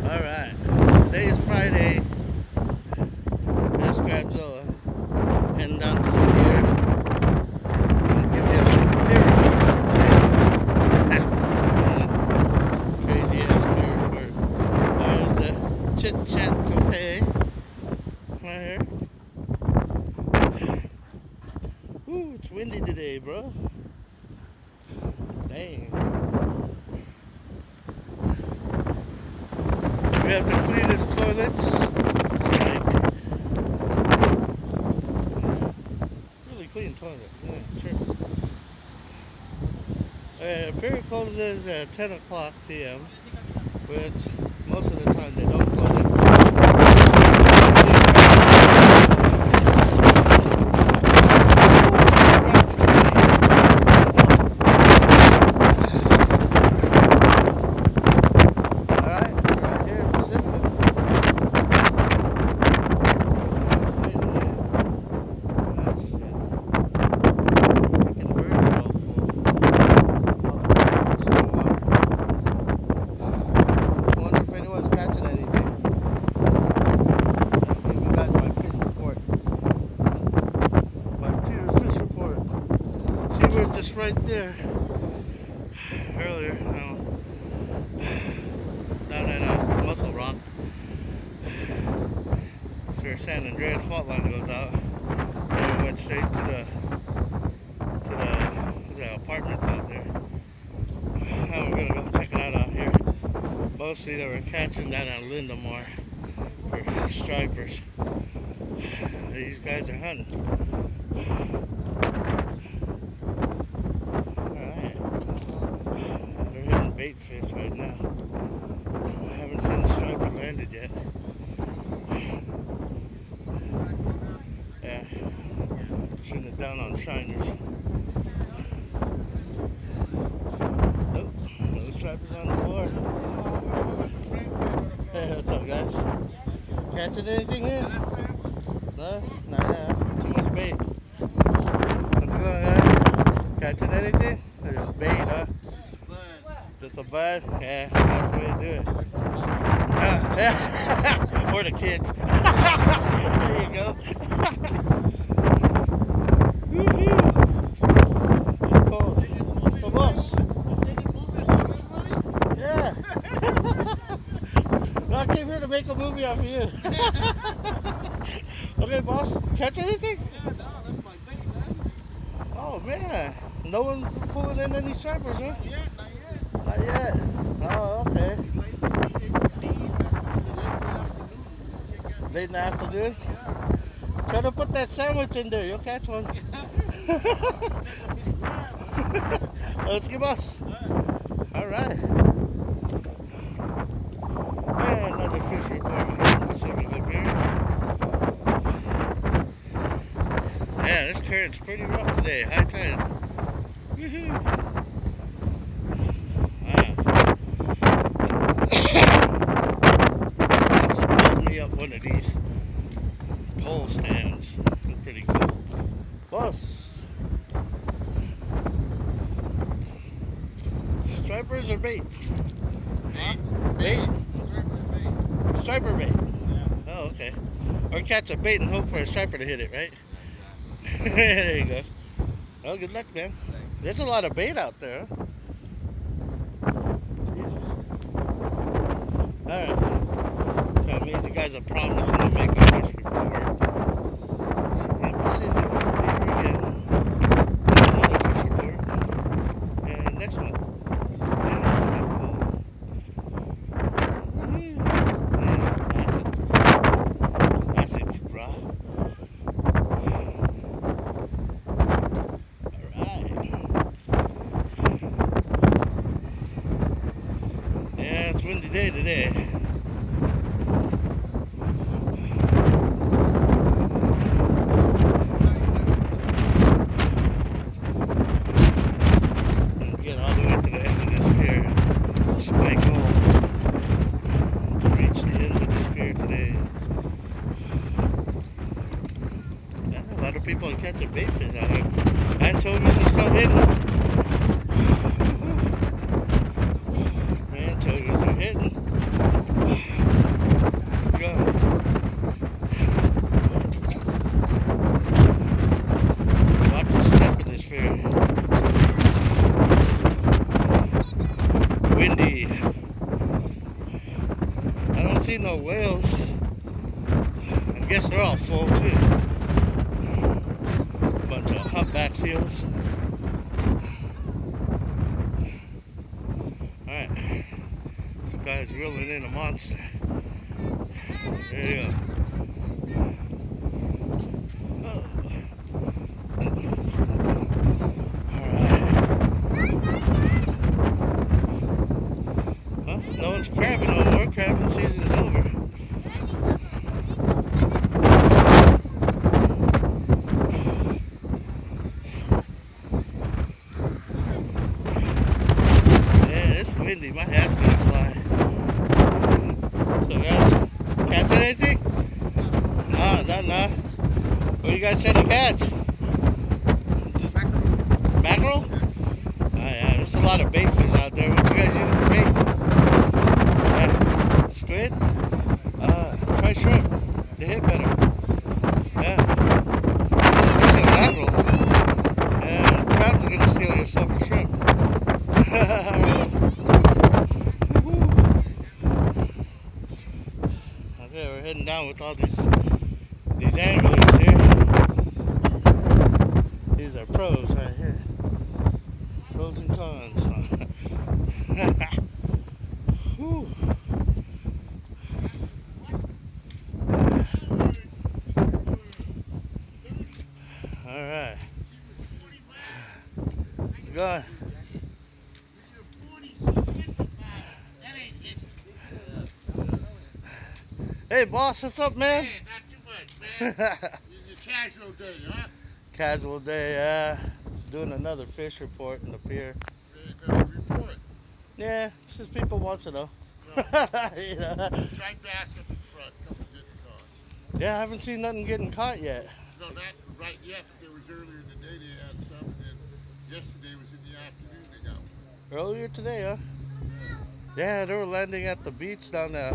Alright, today is Friday. This CrabZilla. Heading down to the pier. Give you a pier report. Crazy ass pier report. There's the Chit Chat Cafe. Right here. Ooh, it's windy today, bro. Dang. We have the cleanest toilets. It's like really clean toilet. Yeah, sure. Pier closes at 10 o'clock p.m. Which most of the time they don't close it. Just right there earlier, down at Muscle Rock. That's where San Andreas fault line goes out. And we went straight to the apartments out there. Now we're gonna go check it out here. Mostly they were catching down on Lindamore for stripers. These guys are hunting. Bait fish right now. I haven't seen the striper landed yet. Yeah, shooting it down on shiners. Nope, no stripers on the floor. Hey, what's up, guys? Catching anything here? No? Nah, too much bait. What's going on, guys? Catching anything? Bait, huh? Just a bud? Yeah, that's the way to do it. Yeah. Or the kids. There you go. Woohoo! It's cold. So, boss. Yeah. No, I came here to make a movie off of you. Okay, boss. Catch anything? Yeah, no, that's my thing, man. Oh, man. No one pulling in any stripers, huh? Not yet. Not yet. Oh, okay. Late in the afternoon? Yeah. Try to put that sandwich in there. You'll catch one. Let's give us. Alright. And another fish report here in Pacifica Pier. Yeah, this current's pretty rough today. High tide. Woohoo! One of these pole stands. They're pretty cool. Boss. Stripers or bait? Bait. Striper bait. Yeah. Oh, okay. Or catch a bait and hope for a striper to hit it, right? There you go. Well, good luck, man. There's a lot of bait out there. Huh? Jesus. Alright. I made you guys a promise to make a fish report. In Pacifica Pier again. Another fish report. And next month. Man, that's a big pool. Classic. Classic, bro. Alright. Yeah, it's a windy day today. That's my goal, to reach the end of this pier today. Yeah, a lot of people are catching bait fish out here. Anchovies are still hidden. Anchovies are hidden. no whales. I guess they're all full too. Bunch of humpback seals. Alright. This guy's reeling in a monster. There you go. Oh. Well, no one's crabbing no more. Crabbing season's over. Man, it's windy. My hat's gonna fly. So guys, catch anything? No. What are you guys trying to catch? Just mackerel? Oh yeah, there's a lot of bait fish out there. What you guys using for bait? Yeah. Squid? Try shrimp. They hit better. Yeah. Especially mackerel. And crabs are gonna steal your stuff for shrimp. Okay, we're heading down with all these anglers here. These are pros right here. Pros and cons. Whew. All right. It's going. Hey, boss, what's up, man? Hey, not too much, man. It's a casual day, huh? Casual day, yeah. Just doing another fish report in the pier. Very good report. Yeah, it's just people watching though. No. You know? Striped bass up in front, couple getting caught. Yeah, I haven't seen nothing getting caught yet. No, not right yet, but there was earlier in the day they had some, and then yesterday was in the afternoon they got one. Earlier today, huh? Yeah, they were landing at the beach down at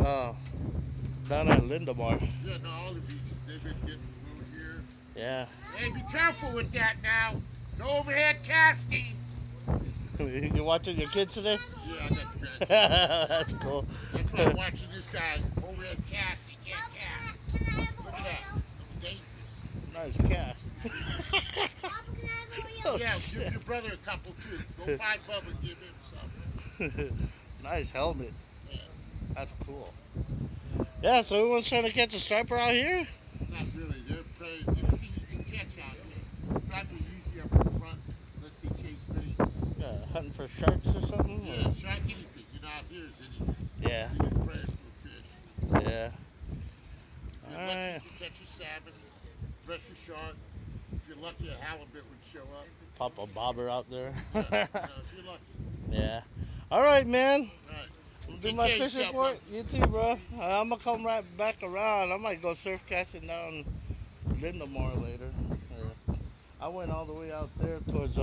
Lindemar. Yeah, no, all the beaches, they've been getting a little here. Yeah. Hey, be careful with that now. No overhead casting. You watching your kids today? Yeah, I got the grandkids. That's cool. That's why I'm watching this guy overhead cast. He can't cast. Look at that. It's dangerous. Nice cast. Oh, Yeah, shit. give your brother a couple too. Go find Bubba and give him some. Nice helmet. Yeah. That's cool. Yeah, so everyone's trying to catch a striper out here? Not really. They're playing anything you can catch out here. Striper usually up in front unless they chase bait. Yeah, hunting for sharks or something? Yeah, shark anything. You're not here is anything. Yeah. You're just praying for a fish. Yeah. If you're lucky, you can catch a salmon, fresh a shark. If you're lucky, a halibut would show up. Pop a bobber out there. Yeah, if you're lucky. Yeah. All right, man. Right. Do my fish report. You too, bro. I'm gonna come right back around. I might go surf casting down Lindemar later. Yeah. I went all the way out there towards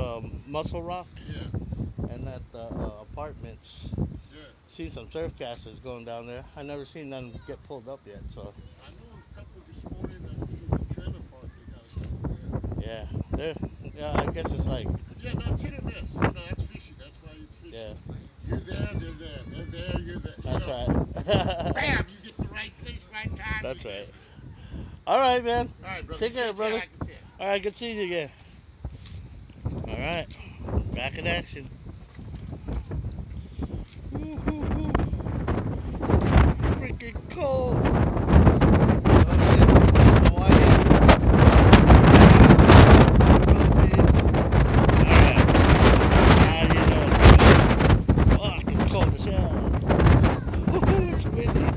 Muscle Rock Yeah. and at the apartments. Yeah. See some surf casters going down there. I never seen none get pulled up yet. So I know a couple this morning. I think it was a trailer park they got over there. yeah, I guess it's like Yeah, no, it's hit or miss. No, that's fishing. That's why it's fishing. yeah. You're there, they're there. They're there, you're there. That's right. Bam, you get the right place, right time. That's you right. get- All right, man. All right, brother. Take care, brother. Like I said. All right, good seeing you again. All right, back in action. Woo-hoo-hoo. Freaking cold. Okay, Hawaii. All right. Now you know. Fuck, it's cold as hell. Woo-hoo, it's windy.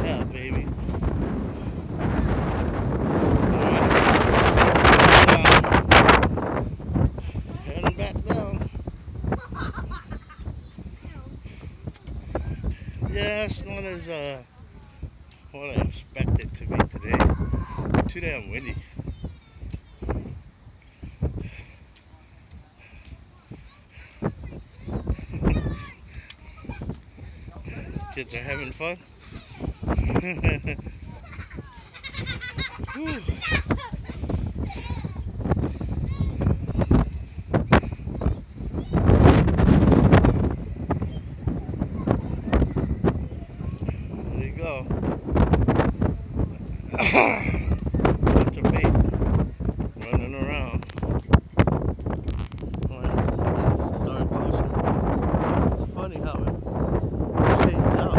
Yeah, baby. Heading back down. Yeah, it's not as what I expected to be today. Too damn windy. Kids are having fun. Whew. funny how it fades out.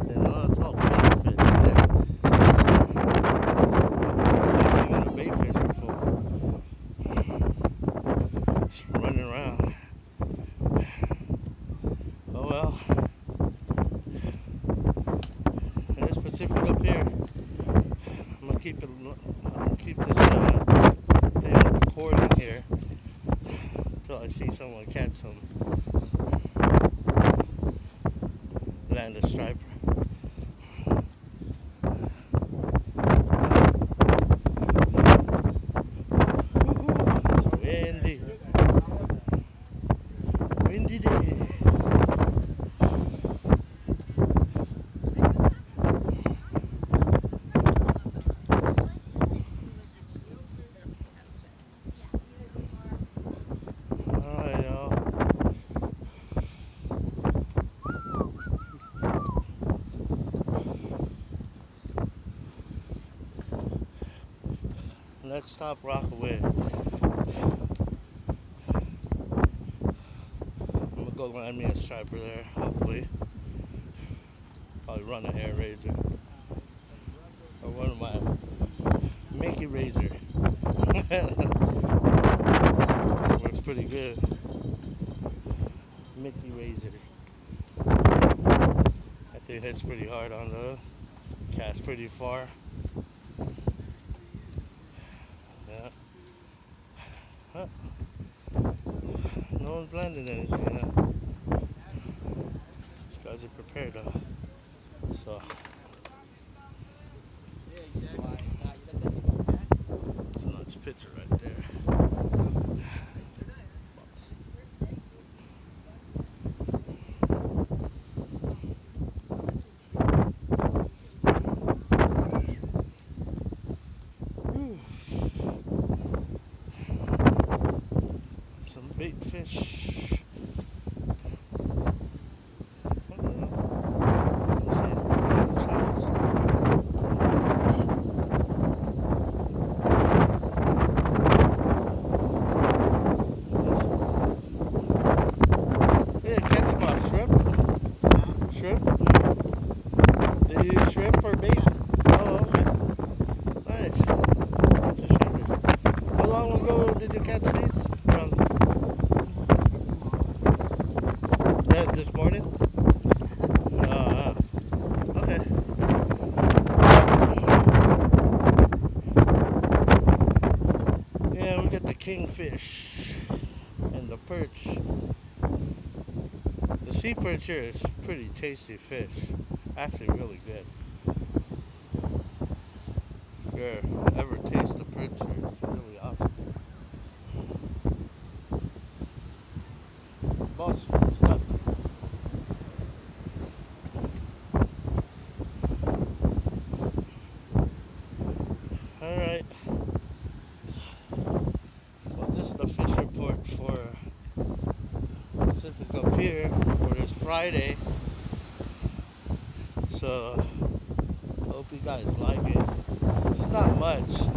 You know, it's all bait fish there. Even the bait fish are full. Just running around. Oh well. There's Pacifica Pier. I'm gonna keep this thing recording here until I see someone catch some land a striper. Windy. Windy day. Next stop, Rockaway. I'm gonna go land me a striper there, hopefully. Probably run a hair razor. Or one of my Mickey razor. Works pretty good. Mickey razor. I think it hits pretty hard on the cast pretty far. Yeah. Huh. No one's landing anything yet. These guys are prepared though. So it's a nice picture right there. Some bait fish. Shrimp? They use shrimp for bait? Oh, okay. Nice. Lots of shrimpers. How long ago did you catch these? Yeah, this morning? Okay. Yeah, we got the kingfish and the perch. The sea perch here is pretty tasty fish. Actually really good. If you ever taste the perch here, it's really awesome. Boss, stop. Alright. So this is the fish report for Pacifica Pier for this Friday. So hope you guys like it. It's not much.